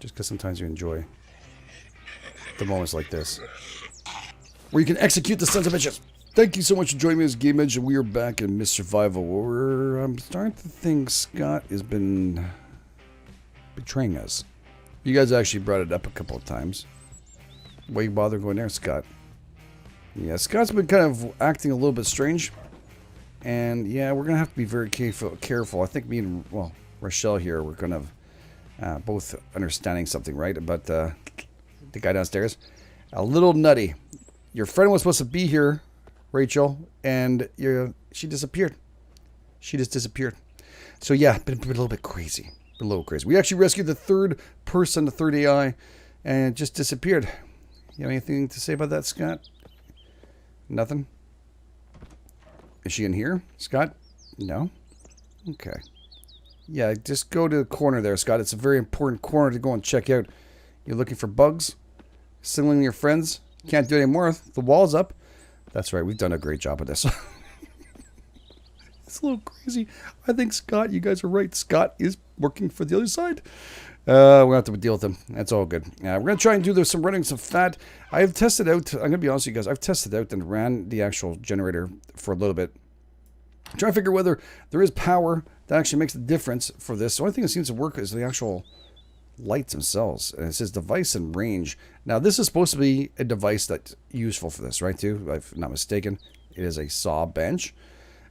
Just because sometimes you enjoy the moments like this, where you can execute the sons of bitches. Thank you so much for joining me as GameEdged, and we are back in Miss Survival, where I'm starting to think Scott has been betraying us. You guys actually brought it up a couple of times. Why you bother going there, Scott? Yeah, Scott's been kind of acting a little bit strange. And yeah, we're going to have to be very careful. I think me and, well, Rochelle here, we're going to both understanding something, right? About the guy downstairs. A little nutty. Your friend was supposed to be here, Rachel, and she disappeared. She just disappeared. So yeah, been a little bit crazy. A little crazy. We actually rescued the third person, the third AI, and it just disappeared. You have anything to say about that, Scott? Nothing? Is she in here, Scott? No? Okay. Yeah, just go to the corner there, Scott. It's a very important corner to go and check out. You're looking for bugs? Signaling your friends? Can't do it anymore. The wall's up. That's right. We've done a great job of this. It's a little crazy. I think, Scott, you guys are right. Scott is working for the other side. We'll have to deal with them. That's all good. We're going to try and do some running some fat. I have tested out, I'm going to be honest with you guys, I've tested out and ran the actual generator for a little bit. I'm trying to figure whether there is power that actually makes the difference for this. The only thing that seems to work is the actual lights themselves. And it says device and range. Now, this is supposed to be a device that's useful for this, right, too? If I'm not mistaken. It is a saw bench,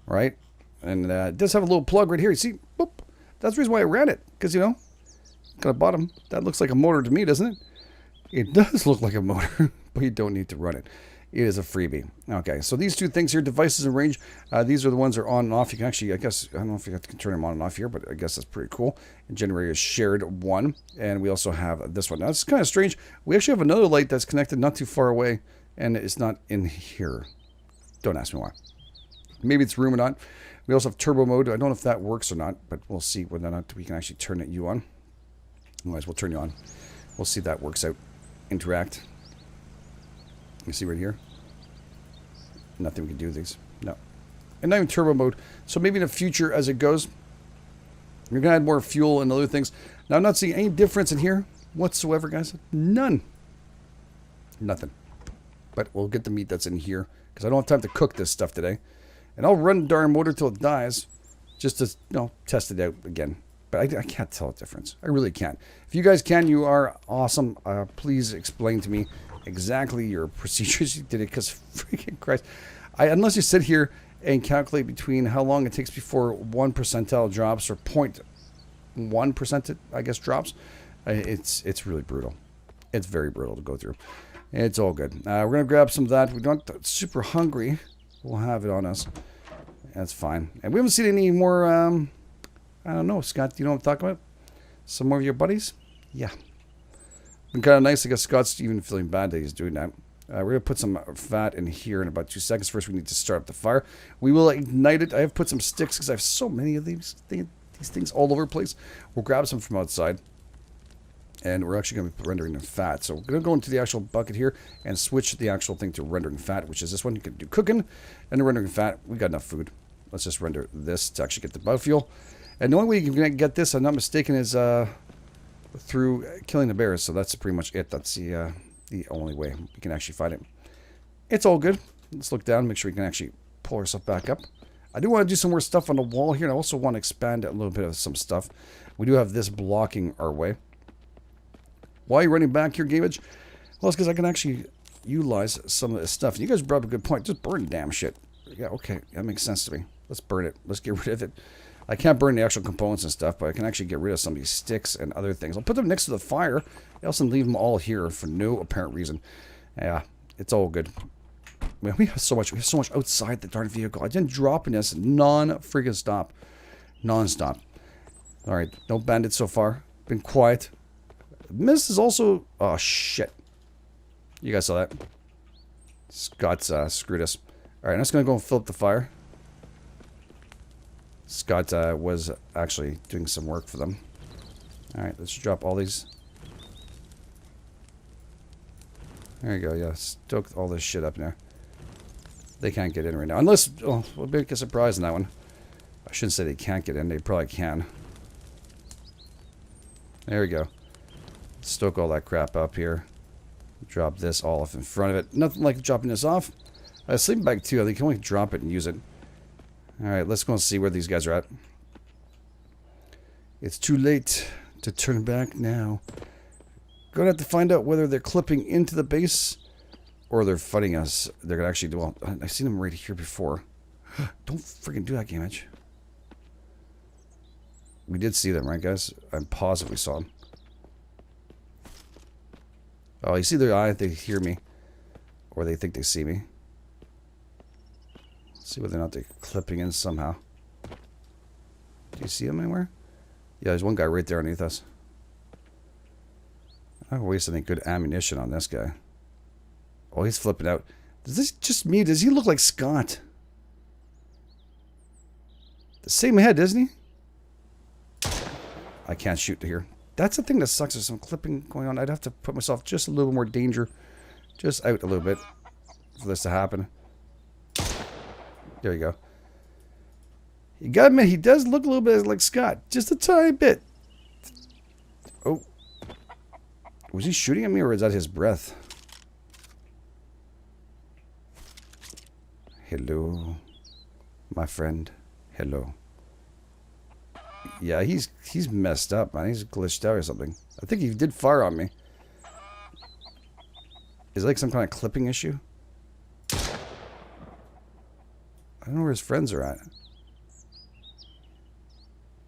right? And it does have a little plug right here. You see? Boop. That's the reason why I ran it. Because, you know, got a bottom. That looks like a motor to me, doesn't it? It does look like a motor, but you don't need to run it. It is a freebie. Okay, so these two things here, devices and range, these are the ones that are on and off. You can actually, I guess, I don't know if you have to turn them on and off here, but I guess that's pretty cool. And generator is shared one, and we also have this one. Now, it's kind of strange. We actually have another light that's connected not too far away, and it's not in here. Don't ask me why. Maybe it's room or not. We also have turbo mode. I don't know if that works or not, but we'll see whether or not we can actually turn you on. Otherwise, we'll turn you on. We'll see if that works out. Interact. You see right here? Nothing we can do with these. No. And not even turbo mode. So maybe in the future, as it goes, we're going to add more fuel and other things. Now, I'm not seeing any difference in here whatsoever, guys. None. Nothing. But we'll get the meat that's in here, because I don't have time to cook this stuff today. And I'll run the darn motor till it dies, just to, you know, test it out again. But I can't tell a difference. I really can't. If you guys can, you are awesome. Please explain to me exactly your procedures you did it, because freaking Christ. Unless you sit here and calculate between how long it takes before 1 percentile drops, or 0.1%, I guess, drops, it's really brutal. It's very brutal to go through. It's all good. We're going to grab some of that. We're not super hungry. We'll have it on us. That's fine. And we haven't seen any more, I don't know, Scott, do you know what I'm talking about? Some more of your buddies? Yeah. Been kind of nice. I guess Scott's even feeling bad that he's doing that. We're going to put some fat in here in about 2 seconds. First, we need to start up the fire. We will ignite it. I have put some sticks because I have so many of these things all over the place. We'll grab some from outside. And we're actually going to be rendering the fat. So we're going to go into the actual bucket here and switch the actual thing to rendering fat, which is this one. You can do cooking and the rendering fat. We got enough food. Let's just render this to actually get the biofuel. And the only way you can get this, I'm not mistaken, is through killing the bears. So that's pretty much it. That's the only way we can actually find it. It's all good. Let's look down, make sure we can actually pull ourselves back up. I do want to do some more stuff on the wall here. And I also want to expand a little bit of some stuff. We do have this blocking our way. Why are you running back here, GameEdged? Well, it's because I can actually utilize some of this stuff. And you guys brought up a good point. Just burn damn shit. Yeah, okay. That makes sense to me. Let's burn it. Let's get rid of it. I can't burn the actual components and stuff, but I can actually get rid of some of these sticks and other things. I'll put them next to the fire. I also leave them all here for no apparent reason. Yeah, it's all good. Man, we have so much outside the darn vehicle. I've been dropping this non-friggin' stop. Non-stop. Alright, no bandits so far. Been quiet. Mist is also... Oh, shit. You guys saw that. Scott's screwed us. Alright, I'm just going to go and fill up the fire. Scott was actually doing some work for them. Alright, let's drop all these. There you go, yeah. Stoke all this shit up now. They can't get in right now. Unless... Oh, we'll make a surprise in that one. I shouldn't say they can't get in. They probably can. There we go. Stoke all that crap up here. Drop this all off in front of it. Nothing like dropping this off. Sleeping bag too. I think you can only drop it and use it. Alright, let's go and see where these guys are at. It's too late to turn back now. Gonna have to find out whether they're clipping into the base or they're fighting us. They're gonna actually do well. I've seen them right here before. Don't freaking do that, GameEdged. We did see them, right, guys? I'm positive we saw them. Oh, you see their eye? They hear me. Or they think they see me. Let's see whether or not they're clipping in somehow. Do you see them anywhere? Yeah, there's one guy right there underneath us. I don't waste any good ammunition on this guy. Oh, he's flipping out. Is this just me? Does he look like Scott? The same head, isn't he? I can't shoot to here. That's the thing that sucks. There's some clipping going on. I'd have to put myself just a little more danger. Just out a little bit for this to happen. There you go. You gotta admit, he does look a little bit like Scott. Just a tiny bit. Oh. Was he shooting at me or is that his breath? Hello. My friend. Hello. Yeah, he's messed up, man. He's glitched out or something. I think he did fire on me. Is it like some kind of clipping issue? I don't know where his friends are at.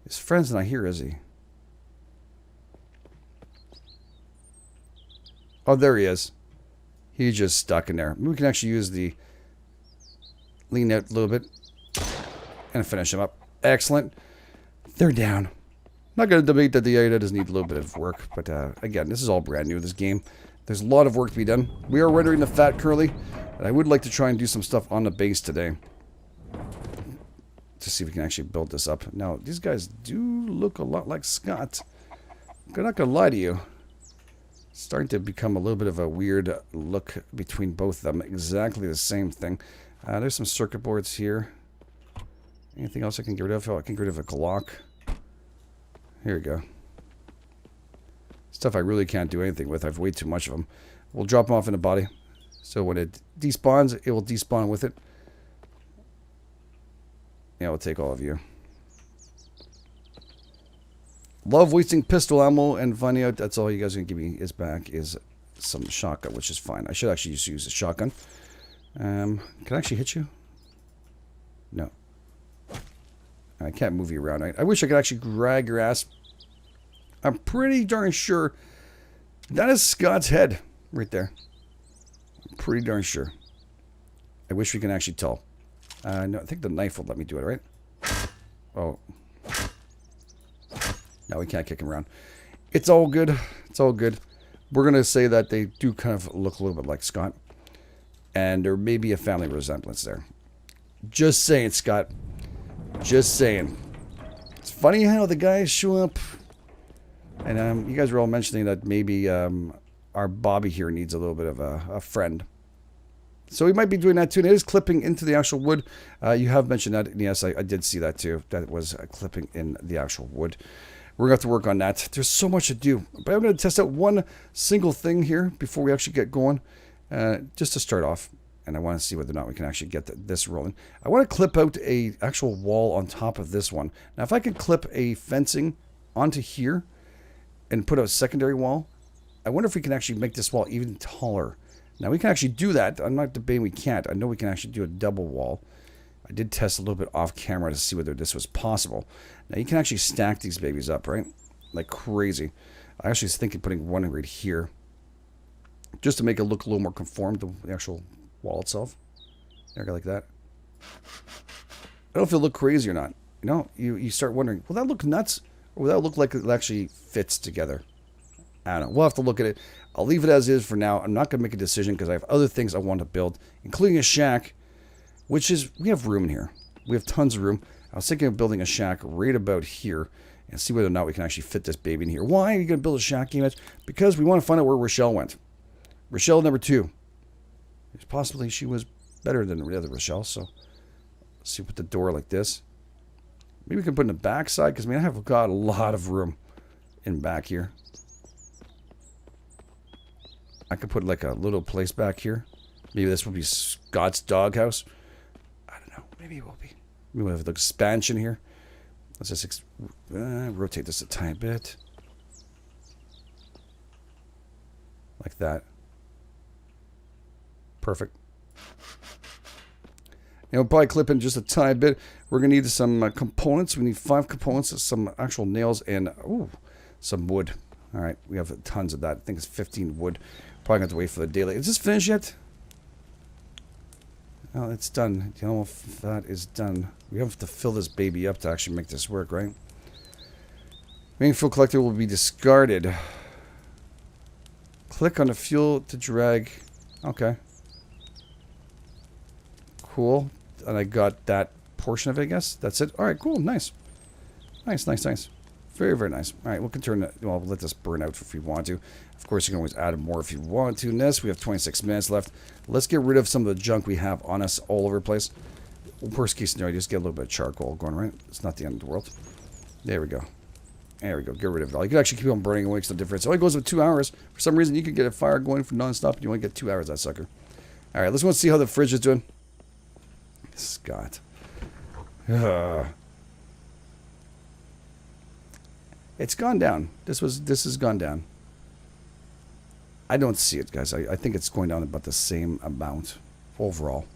His friend's not here, is he? Oh, there he is. He's just stuck in there. We can actually use the lean out a little bit and finish him up. Excellent. They're down. Not going to debate that the area does need a little bit of work, but again, this is all brand new, this game. There's a lot of work to be done. We are rendering the fat curly, and I would like to try and do some stuff on the base today. To see if we can actually build this up. Now, these guys do look a lot like Scott. I'm not going to lie to you. It's starting to become a little bit of a weird look between both of them. Exactly the same thing. There's some circuit boards here. Anything else I can get rid of? Oh, I can get rid of a Glock. Here we go. Stuff I really can't do anything with. I have way too much of them. We'll drop them off in the body. So when it despawns, it will despawn with it. Yeah, we'll take all of you. Love wasting pistol ammo and finding out that's all you guys are going to give me is back is some shotgun, which is fine. I should actually just use a shotgun. Can I actually hit you? No. I can't move you around. I wish I could actually drag your ass. I'm pretty darn sure that is Scott's head right there. I'm pretty darn sure. I wish we can actually tell. No, I think the knife will let me do it, right? Oh. No, we can't kick him around. It's all good. It's all good. We're going to say that they do kind of look a little bit like Scott. And there may be a family resemblance there. Just saying, Scott. Just saying. It's funny how the guys show up. And you guys were all mentioning that maybe our Bobby here needs a little bit of a friend. So we might be doing that too. And it is clipping into the actual wood. You have mentioned that. And yes, I did see that too. That it was clipping in the actual wood. We're going to have to work on that. There's so much to do. But I'm going to test out one single thing here before we actually get going. Just to start off. And I want to see whether or not we can actually get this rolling. I want to clip out a actual wall on top of this one. Now, if I can clip a fencing onto here and put a secondary wall, I wonder if we can actually make this wall even taller. Now, we can actually do that. I'm not debating we can't. I know we can actually do a double wall. I did test a little bit off camera to see whether this was possible. Now, you can actually stack these babies up, right? Like crazy. I actually was thinking putting one right here just to make it look a little more conformed to the actual wall itself. There, like that. I don't know if it'll look crazy or not. You know, you start wondering, will that look nuts? Or will that look like it actually fits together? I don't know. We'll have to look at it. I'll leave it as is for now. I'm not going to make a decision because I have other things I want to build, including a shack, which is, we have room in here. We have tons of room. I was thinking of building a shack right about here and see whether or not we can actually fit this baby in here. Why are you going to build a shack, GameEdged? Because we want to find out where Rochelle went. Rochelle number 2. Possibly she was better than the other Rochelle, so let's see, put the door like this. Maybe we can put in the back side, because I mean, I have got a lot of room in back here. I could put like a little place back here. Maybe this will be Scott's doghouse. I don't know. Maybe it will be. Maybe we'll have the expansion here. Let's just rotate this a tiny bit. Like that. Perfect. And we'll probably clip in just a tiny bit. We're going to need some components. We need 5 components, some actual nails, and some wood. All right, we have tons of that. I think it's 15 wood. Probably going to have to wait for the daylight. Is this finished yet? Oh, it's done. You know, if that is done, we have to fill this baby up to actually make this work, right? Main fuel collector will be discarded. Click on the fuel to drag. Okay. Cool. And I got that portion of it, I guess. That's it. All right, cool. Nice. Nice, nice, nice. Very, very nice. All right, we can turn that. Well, we'll let this burn out if we want to. Of course, you can always add more if you want to. In this, we have 26 minutes left. Let's get rid of some of the junk we have on us all over the place. Worst case scenario, just get a little bit of charcoal going, right? It's not the end of the world. There we go. There we go. Get rid of it all. You can actually keep on burning away. It's no difference. It only goes with 2 hours. For some reason, you can get a fire going for non-stop, and you only get 2 hours, that sucker. All right, let's go and see how the fridge is doing. Scott. It's gone down. This has gone down. I don't see it, guys. I think it's going down about the same amount overall.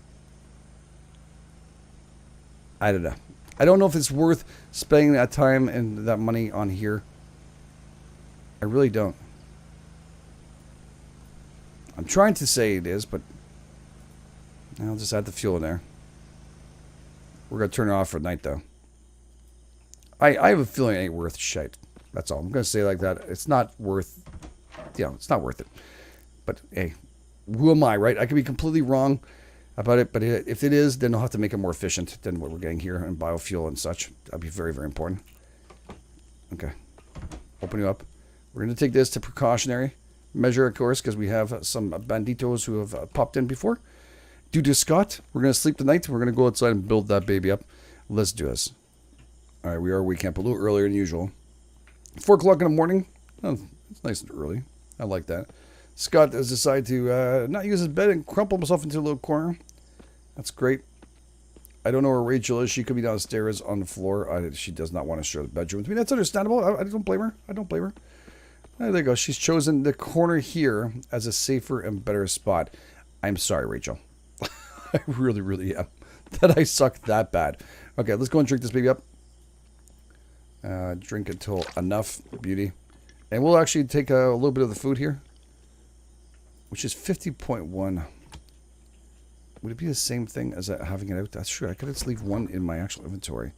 I don't know. I don't know if it's worth spending that time and that money on here. I really don't. I'm trying to say it is, but I'll just add the fuel in there. We're going to turn it off for night, though. I have a feeling it ain't worth shit. That's all. I'm going to say it like that. It's not worth... it's not worth it. But, hey, who am I, right? I could be completely wrong about it, but if it is, then I'll have to make it more efficient than what we're getting here in biofuel and such. That'd be very, very important. Okay. Open you up. We're going to take this to precautionary measure, of course, because we have some banditos who have popped in before. Due to Scott, we're going to sleep tonight. We're going to go outside and build that baby up. Let's do this. All right, we are waking up a little earlier than usual. 4 o'clock in the morning. Oh, it's nice and early. I like that. Scott has decided to not use his bed and crumple himself into a little corner. That's great. I don't know where Rachel is. She could be downstairs on the floor. She does not want to share the bedroom with me. That's understandable. I don't blame her. I don't blame her. There you go. She's chosen the corner here as a safer and better spot. I'm sorry, Rachel. I really, really am. That I suck that bad. Okay, let's go and drink this baby up. Drink until enough. Beauty. And we'll actually take a little bit of the food here, which is 50.1. Would it be the same thing as having it out? That's true. I could just leave one in my actual inventory.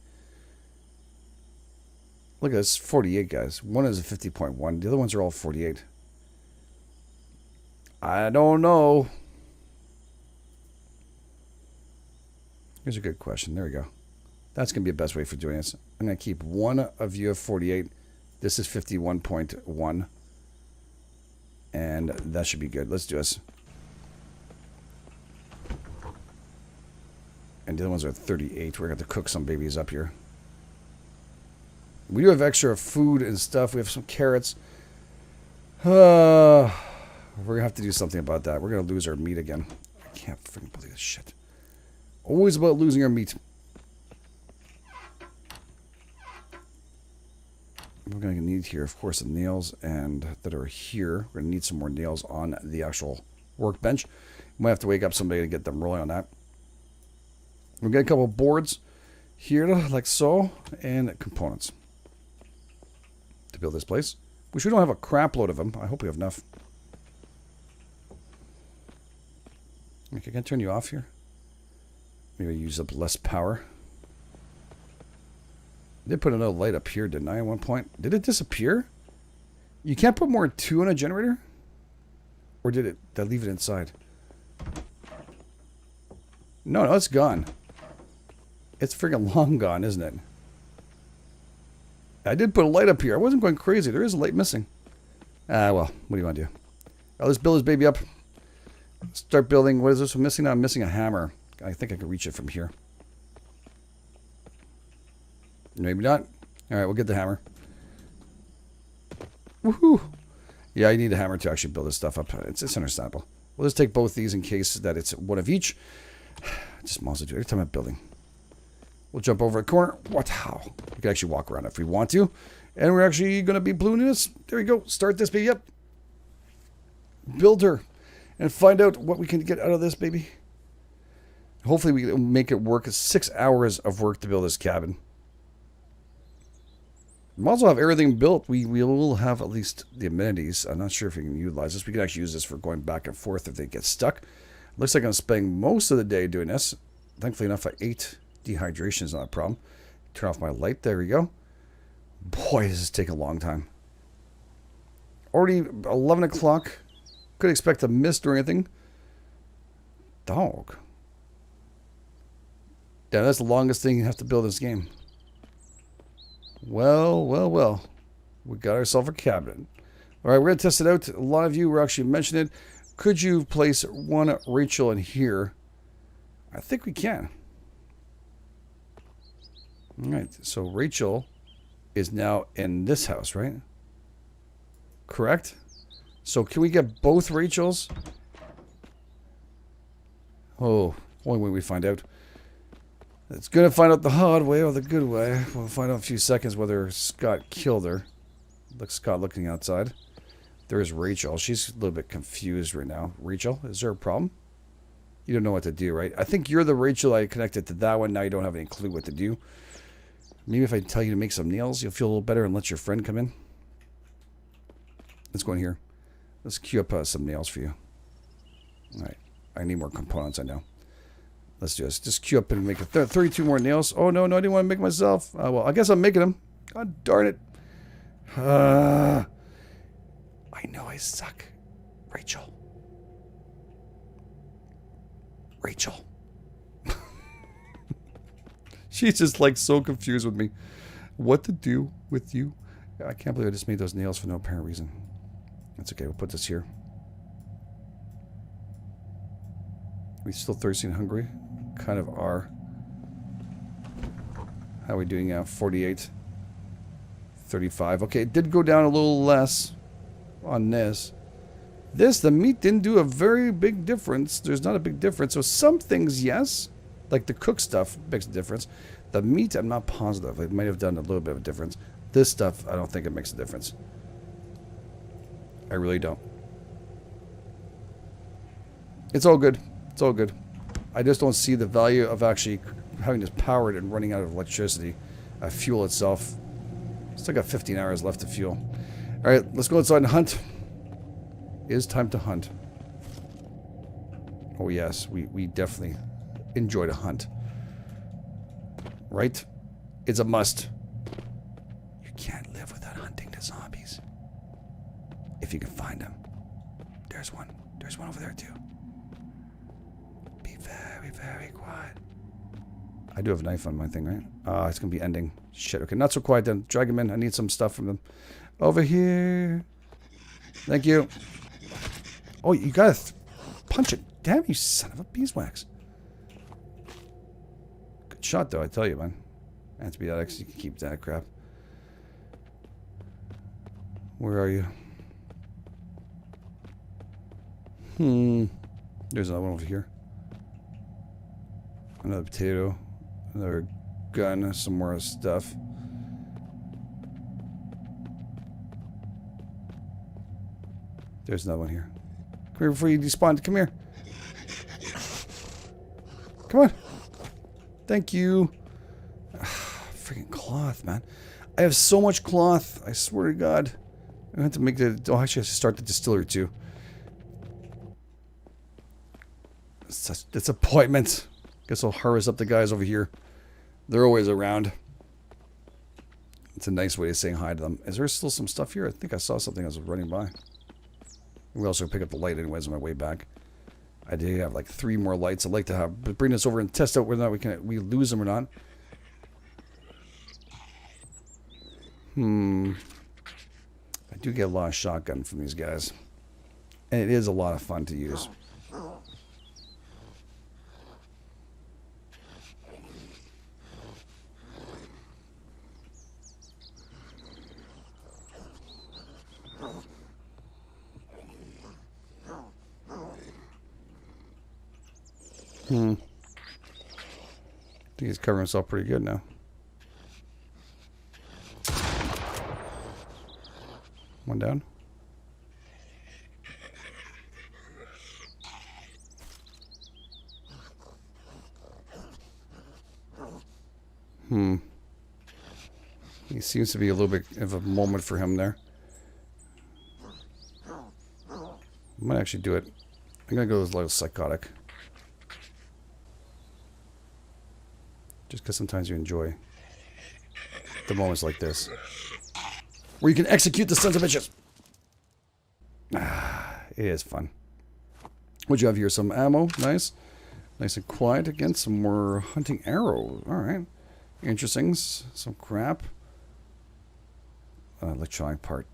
Look at this. 48, guys. One is a 50.1. The other ones are all 48. I don't know. Here's a good question. There we go. That's going to be the best way for doing this. I'm going to keep one of you at 48. This is 51.1. And that should be good. Let's do this. And the other ones are 38. We're going to have to cook some babies up here. We do have extra food and stuff. We have some carrots. We're going to have to do something about that. We're going to lose our meat again. I can't freaking believe this shit. Always about losing our meat. We're going to need here, of course, the nails and that are here. We're going to need some more nails on the actual workbench. We might have to wake up somebody to get them rolling on that. We'll get a couple of boards here, like so, and components to build this place. We don't have a crap load of them. I hope we have enough. Okay, can I turn you off here? Maybe use up less power. I did put another light up here, didn't I, at one point? Did it disappear? You can't put more than 2 on a generator? Or did I leave it inside? No, it's gone. It's freaking long gone, isn't it? I did put a light up here. I wasn't going crazy. There is a light missing. Well, what do you want to do? Right, let's build this baby up. Start building. What is this I'm missing now? I'm missing a hammer. I think I can reach it from here. Maybe not. All right, we'll get the hammer. Woohoo! Yeah, I need a hammer to actually build this stuff up. It's understandable. We'll just take both these in case that it's one of each. Just mostly do it every time I'm building. We'll jump over a corner. What? How? We can actually walk around if we want to. And we're actually going to be ballooning this. There we go. Start this baby up. Build her. And find out what we can get out of this baby. Hopefully we can make it work. It's 6 hours of work to build this cabin. We'll also have everything built. We will have at least the amenities. I'm not sure if we can utilize this. We can actually use this for going back and forth if they get stuck. Looks like I'm spending most of the day doing this. Thankfully enough, I ate. Dehydration is not a problem. Turn off my light. There we go. Boy, does this take a long time. Already 11 o'clock. Could expect a mist or anything. Dog. Yeah, that's the longest thing you have to build this game. Well, well, well. We got ourselves a cabinet. All right, we're going to test it out. A lot of you were actually mentioning it. Could you place one Rachel in here? I think we can. All right, so Rachel is now in this house, right? Correct? So can we get both Rachels? Oh, only way we find out. It's going to find out the hard way or the good way. We'll find out in a few seconds whether Scott killed her. Look, Scott looking outside. There is Rachel. She's a little bit confused right now. Rachel, is there a problem? You don't know what to do, right? I think you're the Rachel I connected to that one. Now you don't have any clue what to do. Maybe if I tell you to make some nails, you'll feel a little better and let your friend come in. Let's go in here. Let's queue up some nails for you. All right. I need more components, I know. Let's do this. Just queue up and make 32 more nails. Oh, no, I didn't want to make myself. Well, I guess I'm making them. God darn it. I know I suck. Rachel. She's just like so confused with me. What to do with you? I can't believe I just made those nails for no apparent reason. That's okay. We'll put this here. We still thirsty and hungry? Kind of are. How are we doing now? 48. 35. Okay, it did go down a little less on this. The meat didn't do a very big difference. There's not a big difference. So some things, yes. Like the cooked stuff makes a difference. The meat, I'm not positive. It might have done a little bit of a difference. This stuff, I don't think it makes a difference. I really don't. It's all good. It's all good. I just don't see the value of actually having this powered and running out of electricity. Fuel itself. Still got 15 hours left to fuel. Alright, let's go outside and hunt. It is time to hunt. Oh yes, we definitely enjoy to hunt. Right? It's a must. You can't live without hunting the zombies. If you can find them. There's one. There's one over there too. Be very, very quiet. I do have a knife on my thing, right? It's going to be ending. Shit, okay. Not so quiet then. Drag him in. I need some stuff from them. Over here. Thank you. Oh, you got to punch it. Damn, you son of a beeswax. Good shot, though, I tell you, man. Antibiotics, you can keep that crap. Where are you? There's another one over here. Another potato. Another gun. Some more stuff. There's another one here. Come here before you despawn. Come here. Come on. Thank you. Freaking cloth, man. I have so much cloth. I swear to God. I have to make the... Oh, actually, I have to start the distillery, too. It's disappointment. Guess I'll harvest up the guys over here. They're always around. It's a nice way of saying hi to them. Is there still some stuff here? I think I saw something as I was running by. We also pick up the light anyways on my way back. I do have like 3 more lights. I'd like to bring this over and test out whether or not we lose them or not. I do get a lot of shotgun from these guys. And it is a lot of fun to use. I think he's covering himself pretty good now. One down. He seems to be a little bit of a moment for him there. I might actually do it. I'm going to go with a little psychotic. Just because sometimes you enjoy the moments like this, where you can execute the sons of bitches. It is fun. What'd you have here? Some ammo. Nice. Nice and quiet. Again, some more hunting arrows. Alright. Interesting. Some crap. Electronic part.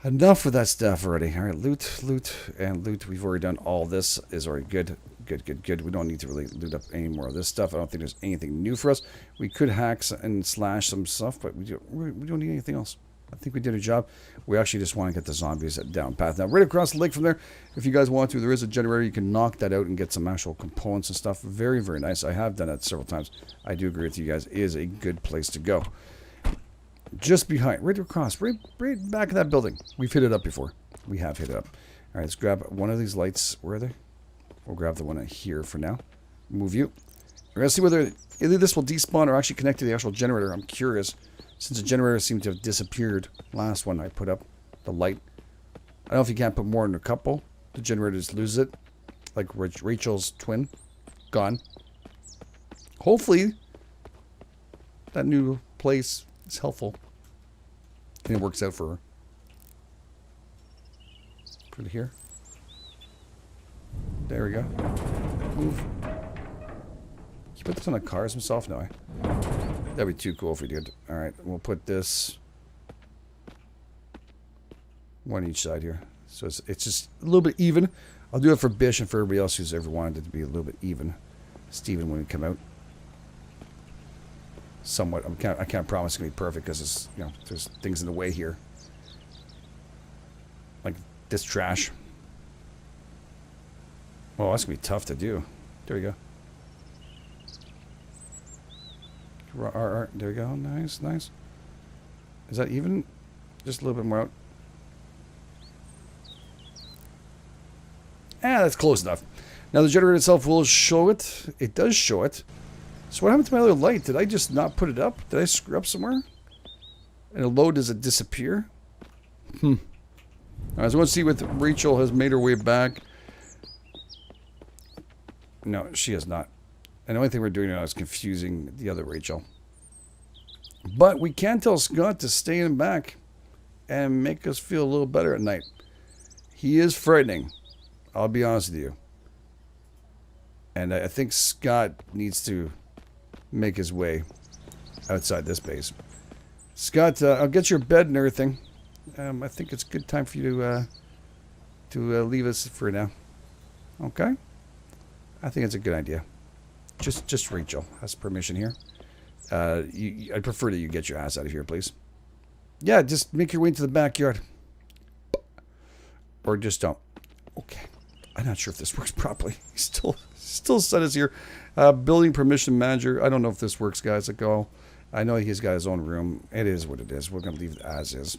Enough with that stuff already. Alright, loot, loot, and loot. We've already done all this. Is already good. Good. We don't need to really loot up any more of this stuff. I don't think there's anything new for us. We could hack and slash some stuff, but we don't need anything else. I think we did a job. We actually just want to get the zombies down path. Now, right across the lake from there, if you guys want to, there is a generator. You can knock that out and get some actual components and stuff. Very, very nice. I have done that several times. I do agree with you guys. It is a good place to go. Just behind, right across, right back of that building. We've hit it up before. We have hit it up. All right, let's grab one of these lights. Where are they? We'll grab the one here for now. Move you. We're going to see whether either this will despawn or actually connect to the actual generator. I'm curious. Since the generator seemed to have disappeared. Last one I put up. The light. I don't know if you can't put more than a couple. The generator just loses it. Like Rachel's twin. Gone. Hopefully, that new place is helpful. And it works out for her. Put it here. There we go. Move. Can you put this on the cars himself? No. That'd be too cool if we did. Alright, we'll put this one each side here. So it's just a little bit even. I'll do it for Bish and for everybody else who's ever wanted it to be a little bit even. Steven, when we come out. Somewhat. I can't promise it's going to be perfect because it's, you know, there's things in the way here. Like this trash. Oh, that's going to be tough to do. There we go. There we go. Nice. Is that even? Just a little bit more out. That's close enough. Now the generator itself will show it. It does show it. So what happened to my other light? Did I just not put it up? Did I screw up somewhere? And a load, does it disappear? Alright, so let's see what Rachel has made her way back. No, she has not. And the only thing we're doing now is confusing the other Rachel. But we can tell Scott to stay in back and make us feel a little better at night. He is frightening. I'll be honest with you. And I think Scott needs to make his way outside this base. Scott, I'll get your bed and everything. I think it's a good time for you to leave us for now. Okay? I think it's a good idea. Just Rachel has permission here. I'd prefer that you get your ass out of here, please. Yeah, just make your way into the backyard. Or just don't. Okay. I'm not sure if this works properly. He still said us here. Building permission manager. I don't know if this works, guys. I know he's got his own room. It is what it is. We're going to leave it as is.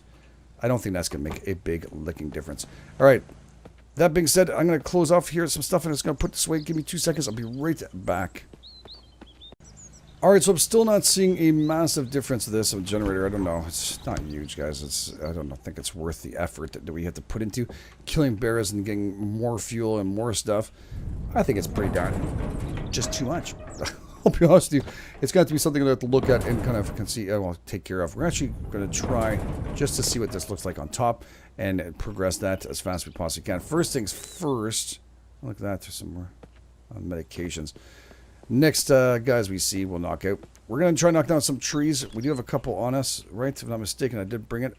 I don't think that's going to make a big licking difference. All right. That being said, I'm going to close off here some stuff and it's going to put this away. Give me 2 seconds. I'll be right back. Alright, so I'm still not seeing a massive difference of this generator. I don't know. It's not huge, guys. I don't think it's worth the effort that we have to put into killing bears and getting more fuel and more stuff. I think it's pretty darn just too much. I'll be honest with you. It's got to be something I have to look at and kind of can see, well, take care of. We're actually going to try just to see what this looks like on top and progress that as fast as we possibly can. First things first. Look at that. There's some more medications. Next, guys, we see, we'll knock out. We're going to try and knock down some trees. We do have a couple on us, right? If I'm not mistaken, I did bring it.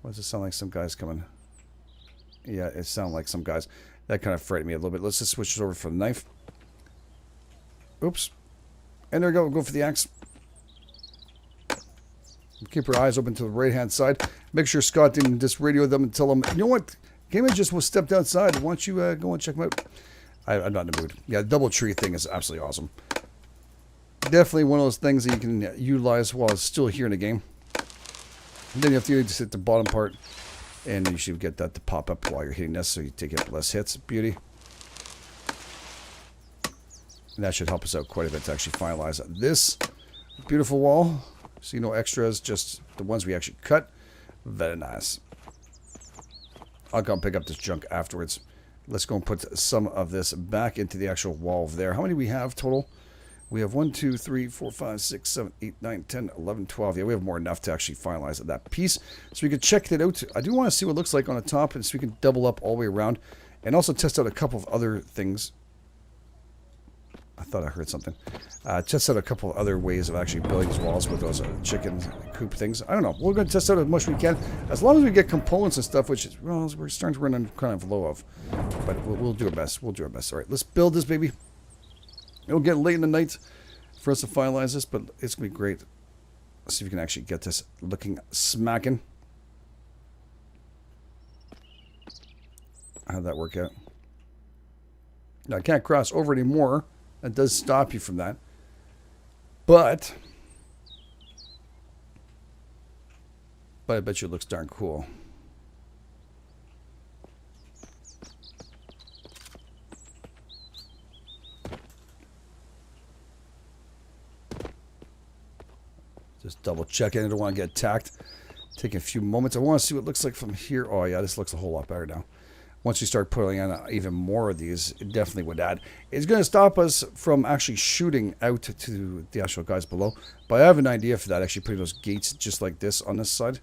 What does it sound like? Some guys coming. Yeah, it sounded like some guys. That kind of frightened me a little bit. Let's just switch this over for the knife. Oops. And there we go. We'll go for the axe. Keep our eyes open to the right-hand side. Make sure Scott didn't just radio them and tell them, you know what? GameEdged just was stepped outside. Why don't you go and check them out? I'm not in the mood. Yeah, the double tree thing is absolutely awesome. Definitely one of those things that you can utilize while it's still here in the game. And then you have to just hit the bottom part, and you should get that to pop up while you're hitting this, so you take up less hits. Beauty. And that should help us out quite a bit to actually finalize this beautiful wall. See, no extras, just the ones we actually cut. Very nice. I'll go and pick up this junk afterwards. Let's go and put some of this back into the actual wall there. How many do we have total? We have 1, 2, 3, 4, 5, 6, 7, 8, 9, 10, 11, 12. Yeah, we have more than enough to actually finalize that piece. So we can check that out. I do want to see what it looks like on the top, and so we can double up all the way around. And also test out a couple of other things. I thought I heard something. Test out a couple of other ways of actually building these walls with those chicken coop things. I don't know. We're going to test out as much as we can. As long as we get components and stuff, which is, well, we're starting to run kind of low of. But we'll do our best. We'll do our best. All right, let's build this baby. It'll get late in the night for us to finalize this, but it's going to be great. Let's see if we can actually get this looking smacking. How'd that work out? Now, I can't cross over anymore. That does stop you from that. But I bet you it looks darn cool. Just double checking. I don't want to get attacked. Taking a few moments. I want to see what it looks like from here. Oh, yeah, this looks a whole lot better now. Once you start putting on even more of these, it definitely would add. It's going to stop us from actually shooting out to the actual guys below. But I have an idea for that, actually putting those gates just like this on this side.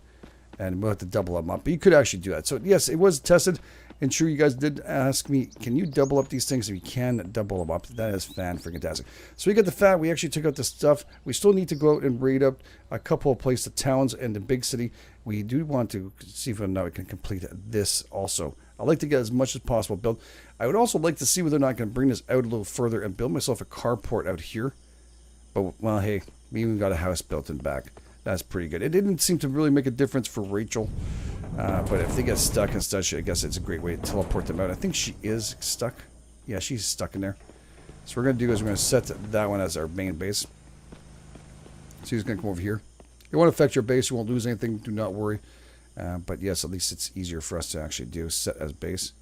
And we'll have to double them up. But you could actually do that. So, yes, it was tested. And sure, you guys did ask me, can you double up these things? If you can double them up, that is fan-freaking-tastic. So we got the fat. We actually took out the stuff. We still need to go out and raid up a couple of places, the towns and the big city. We do want to see if now we can complete this also. I'd like to get as much as possible built. I would also like to see whether or not I can bring this out a little further and build myself a carport out here. But, well, hey, we even got a house built in back. That's pretty good. It didn't seem to really make a difference for Rachel. But if they get stuck and such, I guess it's a great way to teleport them out. I think she is stuck. Yeah, she's stuck in there. So what we're going to do is we're going to set that one as our main base. So he's going to come over here. It won't affect your base. You won't lose anything. Do not worry. But yes, at least it's easier for us to actually do. Set as base.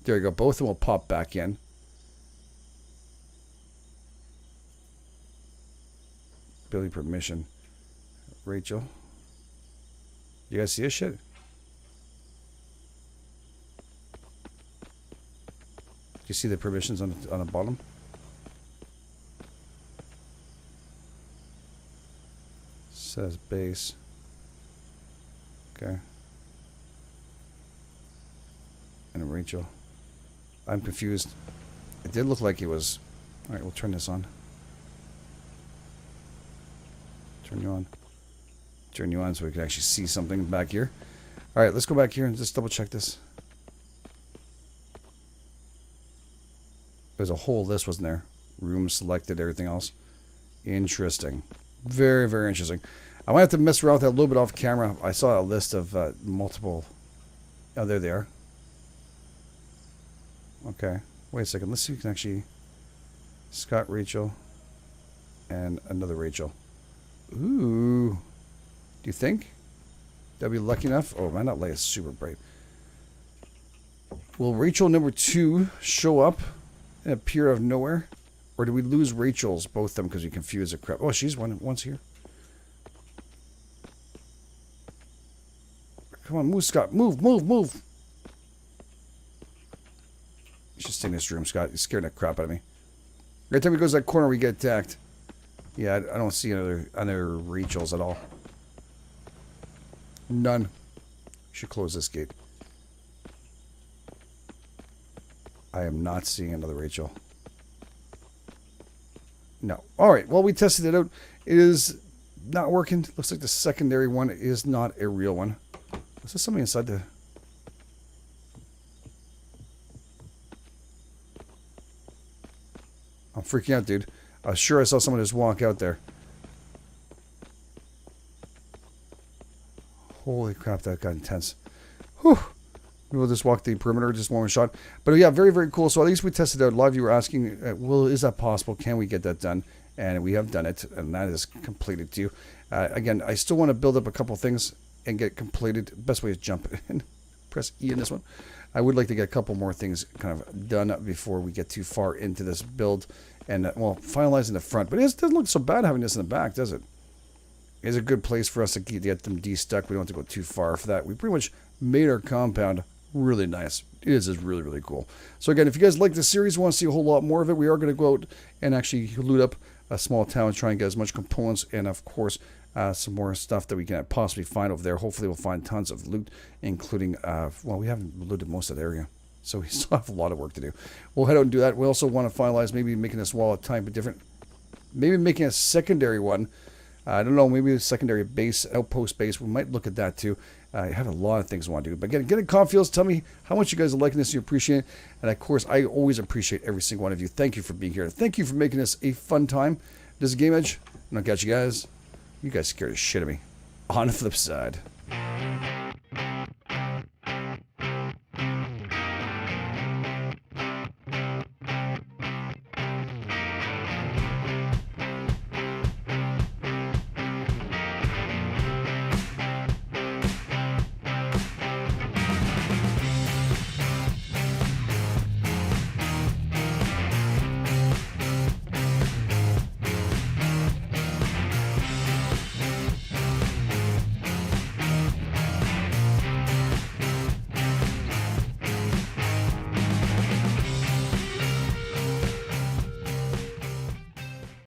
There you go. Both of them will pop back in. Building permission. Rachel. You guys see this shit? Do you see the permissions on the bottom? Says base. Okay. And Rachel. I'm confused. It did look like it was... Alright, we'll turn this on. Turn you on. Turn you on so we can actually see something back here. Alright, let's go back here and just double check this. There's a whole list, wasn't there? Room selected, everything else. Interesting. Very, very interesting. I might have to mess around with that a little bit off camera. I saw a list of multiple... Oh, there they are. Okay. Wait a second. Let's see if we can actually... Scott, Rachel, and another Rachel. Ooh. Do you think? That'd be lucky enough? Oh, my not light is super bright. Will Rachel number 2 show up and appear out of nowhere? Or do we lose Rachel's, both of them, because we confuse the crap? Oh, she's once here. Come on, move, Scott. Move, move, move. You should stay in this room, Scott. You're scaring the crap out of me. Every time he goes to that corner, we get attacked. Yeah, I don't see another Rachels at all. None. Should close this gate. I am not seeing another Rachel. No. Alright, well, we tested it out. It is not working. Looks like the secondary one is not a real one. Is there somebody inside the... I'm freaking out, dude. I was sure I saw someone just walk out there. Holy crap, that got intense. Whew. We'll just walk the perimeter, just one shot. But yeah, very, very cool. So at least we tested out. A lot of you were asking, well, is that possible? Can we get that done? And we have done it, and that is completed too. Again, I still want to build up a couple things and get completed. Best way is jump in. Press E in this one. I would like to get a couple more things kind of done before we get too far into this build. And, well, finalizing the front. But it doesn't look so bad having this in the back, does it? It's a good place for us to get them de-stuck. We don't have to go too far for that. We pretty much made our compound really nice. It is really, really cool. So again, if you guys like this series, want to see a whole lot more of it, we are going to go out and actually loot up a small town and try and get as much components and, of course, some more stuff that we can possibly find over there. Hopefully we'll find tons of loot, including, well, we haven't looted most of that area, so we still have a lot of work to do. We'll head out and do that. We also want to finalize maybe making this wall a tiny bit different. Maybe making a secondary one. I don't know, maybe a secondary base, outpost base. We might look at that too. I have a lot of things I want to do. But again, get in comment fields. Tell me how much you guys are liking this. You appreciate it. And of course, I always appreciate every single one of you. Thank you for being here. Thank you for making this a fun time. This is GameEdged, and I'll catch you guys. You guys scared the shit of me. On the flip side.